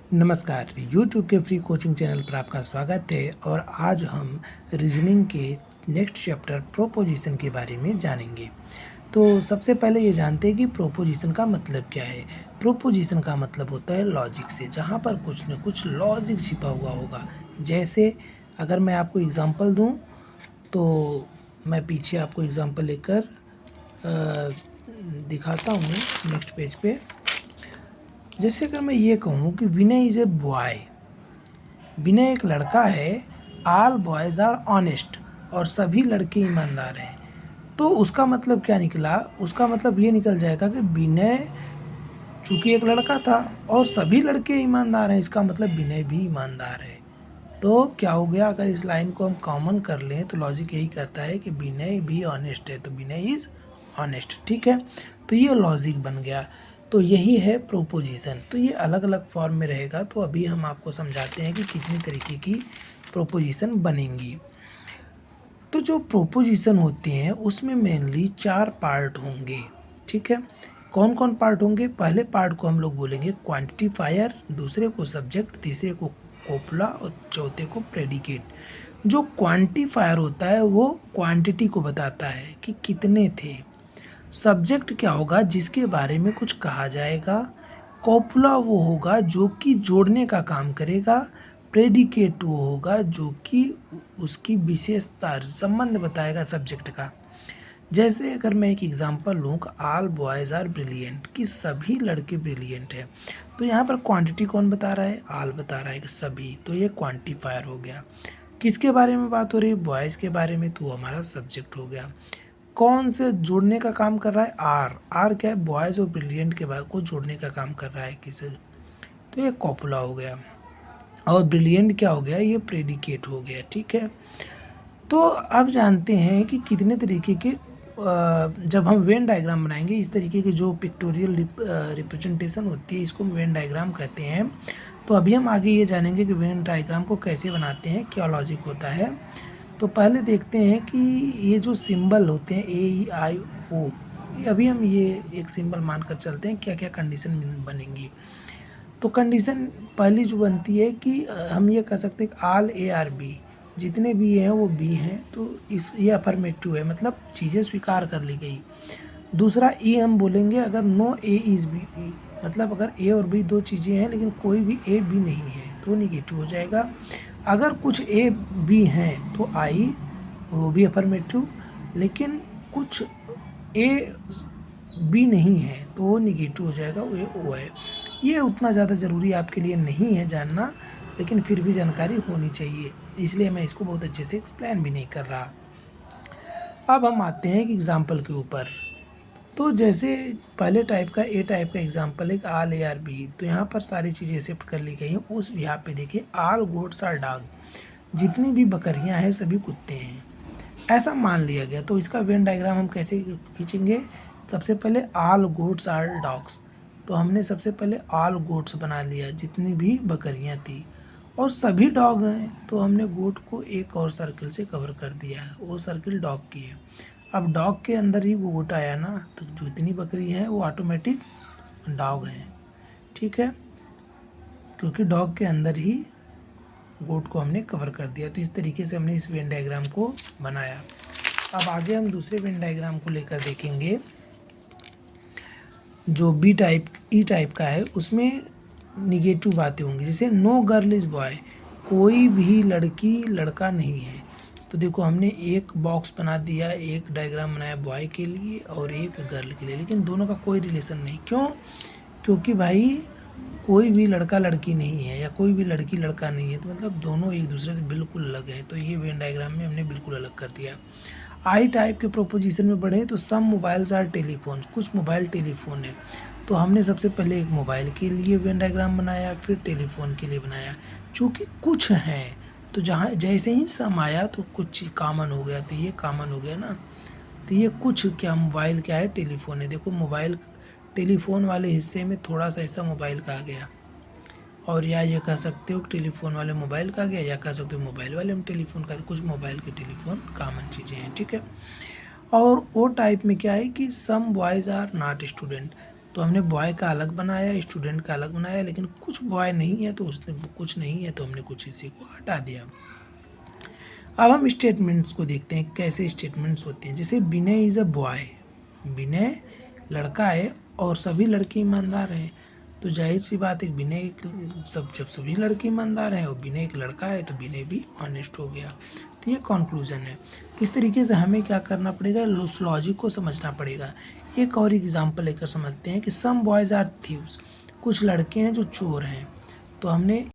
नमस्कार, यूट्यूब के free coaching channel पर आपका स्वागत है और आज हम रीजनिंग के नेक्स्ट चैप्टर प्रोपोजिशन के बारे में जानेंगे। तो सबसे पहले ये जानते हैं कि प्रोपोजिशन का मतलब क्या है। प्रोपोजिशन का मतलब होता है लॉजिक से, जहाँ पर कुछ न कुछ लॉजिक छिपा हुआ होगा। जैसे अगर मैं आपको एग्जांपल दूँ तो मैं पीछे आपको एग्जांपल लेकर दिखाता हूँ नेक्स्ट पेज पे। जैसे अगर मैं ये कहूँ कि विनय इज़ ए बॉय, विनय एक लड़का है, ऑल बॉयज़ आर ऑनेस्ट, और सभी लड़के ईमानदार हैं। तो उसका मतलब क्या निकला? उसका मतलब ये निकल जाएगा कि विनय चूँकि एक लड़का था और सभी लड़के ईमानदार हैं, इसका मतलब विनय भी ईमानदार है। तो क्या हो गया, अगर इस लाइन को हम कॉमन कर लें तो लॉजिक यही करता है कि विनय भी ऑनेस्ट है, तो विनय इज़ ऑनेस्ट। ठीक है, तो ये लॉजिक बन गया। तो यही है प्रोपोजिशन। तो ये अलग अलग फॉर्म में रहेगा। तो अभी हम आपको समझाते हैं कि कितनी तरीके की प्रोपोजिशन बनेंगी। तो जो प्रोपोजिशन होते हैं उसमें मेनली 4 पार्ट होंगे। ठीक है, कौन कौन पार्ट होंगे? पहले पार्ट को हम लोग बोलेंगे क्वांटिफायर, दूसरे को सब्जेक्ट, तीसरे को कोपुला और चौथे को प्रेडिकेट। जो क्वांटिफायर होता है वो क्वांटिटी को बताता है कि कितने थे। सब्जेक्ट क्या होगा? जिसके बारे में कुछ कहा जाएगा। कॉपुला वो होगा जो कि जोड़ने का काम करेगा। प्रेडिकेट वो होगा जो कि उसकी विशेषता संबंध बताएगा सब्जेक्ट का। जैसे अगर मैं एक एग्जांपल लूँ कि ऑल बॉयज़ आर ब्रिलियंट, कि सभी लड़के ब्रिलियंट हैं, तो यहाँ पर क्वांटिटी कौन बता रहा है? ऑल बता रहा है कि सभी, तो ये क्वांटिफायर हो गया। किसके बारे में बात हो रही है? बॉयज़ के बारे में, तो हमारा सब्जेक्ट हो गया। कौन से जोड़ने का काम कर रहा है? आर। आर क्या है? बॉयज़ और ब्रिलियंट के बारे को जोड़ने का काम कर रहा है किसे, तो ये कॉपुला हो गया। और ब्रिलियंट क्या हो गया? ये प्रेडिकेट हो गया। ठीक है, तो अब जानते हैं कि कितने तरीके के जब हम वेन डायग्राम बनाएंगे, इस तरीके की जो पिक्टोरियल रिप्रेजेंटेशन होती है इसको वेन डायग्राम कहते हैं। तो अभी हम आगे ये जानेंगे कि वेन डायग्राम को कैसे बनाते हैं, क्या लॉजिक होता है। तो पहले देखते हैं कि ये जो सिंबल होते हैं AEIO, अभी हम ये एक सिंबल मानकर चलते हैं, क्या क्या कंडीशन बनेंगी। तो कंडीशन पहली जो बनती है कि हम ये कह सकते हैं कि ऑल ए आर बी, जितने भी हैं वो बी हैं, तो इस ये अफर्मेटिव है, मतलब चीज़ें स्वीकार कर ली गई। दूसरा ई हम बोलेंगे अगर नो ए इज़ बी, मतलब अगर ए और बी दो चीज़ें हैं लेकिन कोई भी ए बी नहीं है तो निगेटिव हो जाएगा। अगर कुछ ए बी हैं तो आई, वो भी अफर्मेटिव, लेकिन कुछ ए बी नहीं है तो वो निगेटिव हो जाएगा, वो ये ओ है। ये उतना ज़्यादा ज़रूरी आपके लिए नहीं है जानना, लेकिन फिर भी जानकारी होनी चाहिए, इसलिए मैं इसको बहुत अच्छे से एक्सप्लेन भी नहीं कर रहा। अब हम आते हैं एक एग्जाम्पल के ऊपर। तो जैसे पहले टाइप का ए टाइप का एग्जाम्पल है ऑल ए आर बी, तो यहाँ पर सारी चीज़ें शिफ्ट कर ली गई हैं। उस बिहार पे देखिए ऑल गोट्स आर डॉग, जितनी भी बकरियाँ हैं सभी कुत्ते हैं, ऐसा मान लिया गया। तो इसका वेन डायग्राम हम कैसे खींचेंगे? सबसे पहले ऑल गोट्स आर डॉग्स, तो हमने सबसे पहले ऑल गोट्स बना लिया, जितनी भी बकरियां थी, और सभी डॉग हैं तो हमने गोट को एक और सर्किल से कवर कर दिया है, वो सर्किल डॉग की है। अब डॉग के अंदर ही वो गोट आया ना, तो जो इतनी बकरी है वो ऑटोमेटिक डॉग हैं। ठीक है, क्योंकि डॉग के अंदर ही गोट को हमने कवर कर दिया। तो इस तरीके से हमने इस वेन डायग्राम को बनाया। अब आगे हम दूसरे वेन डायग्राम को लेकर देखेंगे जो बी टाइप ई टाइप का है, उसमें निगेटिव बातें होंगी। जैसे नो गर्ल इज़ बॉय, कोई भी लड़की लड़का नहीं है। तो देखो हमने एक बॉक्स बना दिया, एक डायग्राम बनाया बॉय के लिए और एक गर्ल के लिए, लेकिन दोनों का कोई रिलेशन नहीं। क्यों? क्योंकि भाई कोई भी लड़का लड़की नहीं है या कोई भी लड़की लड़का नहीं है, तो मतलब दोनों एक दूसरे से बिल्कुल अलग है। तो ये वेन डायग्राम में हमने बिल्कुल अलग कर दिया। आई टाइप के प्रोपोजिशन में बढ़े तो सम मोबाइल्स आर टेलीफोन, कुछ मोबाइल टेलीफोन है। तो हमने सबसे पहले एक मोबाइल के लिए वेन डायग्राम बनाया, फिर टेलीफोन के लिए बनाया। चूँकि कुछ हैं तो जहाँ जैसे ही सम आया तो कुछ कॉमन हो गया, तो ये कॉमन हो गया ना। तो ये कुछ क्या, मोबाइल क्या है? टेलीफोन है। देखो मोबाइल टेलीफोन वाले हिस्से में थोड़ा सा हिस्सा मोबाइल का आ गया, और या ये कह सकते हो टेलीफोन वाले मोबाइल का आ गया, या कह सकते हो मोबाइल वाले में टेलीफोन का, कुछ मोबाइल के टेलीफोन कॉमन चीज़ें हैं। ठीक है, और ओ टाइप में क्या है कि सम बॉयज़ आर नॉट स्टूडेंट, तो हमने बॉय का अलग बनाया, स्टूडेंट का अलग बनाया, लेकिन कुछ बॉय नहीं है तो उसने कुछ नहीं है तो हमने कुछ इसी को हटा दिया। अब हम स्टेटमेंट्स को देखते हैं कैसे स्टेटमेंट्स होते हैं। जैसे विनय इज़ अ बॉय, विनय लड़का है और सभी लड़के ईमानदार हैं, तो जाहिर सी बात है विनय जब सभी लड़के ईमानदार हैं और विनय एक लड़का है तो विनय भी ऑनेस्ट हो गया। तो ये कंक्लूजन है। तो इस तरीके से हमें क्या करना पड़ेगा, उस लॉजिक को समझना पड़ेगा। एक और एग्जाम्पल लेकर समझते हैं कि सम बॉयज़ आर थीव्स, कुछ लड़के हैं जो चोर हैं। तो हमने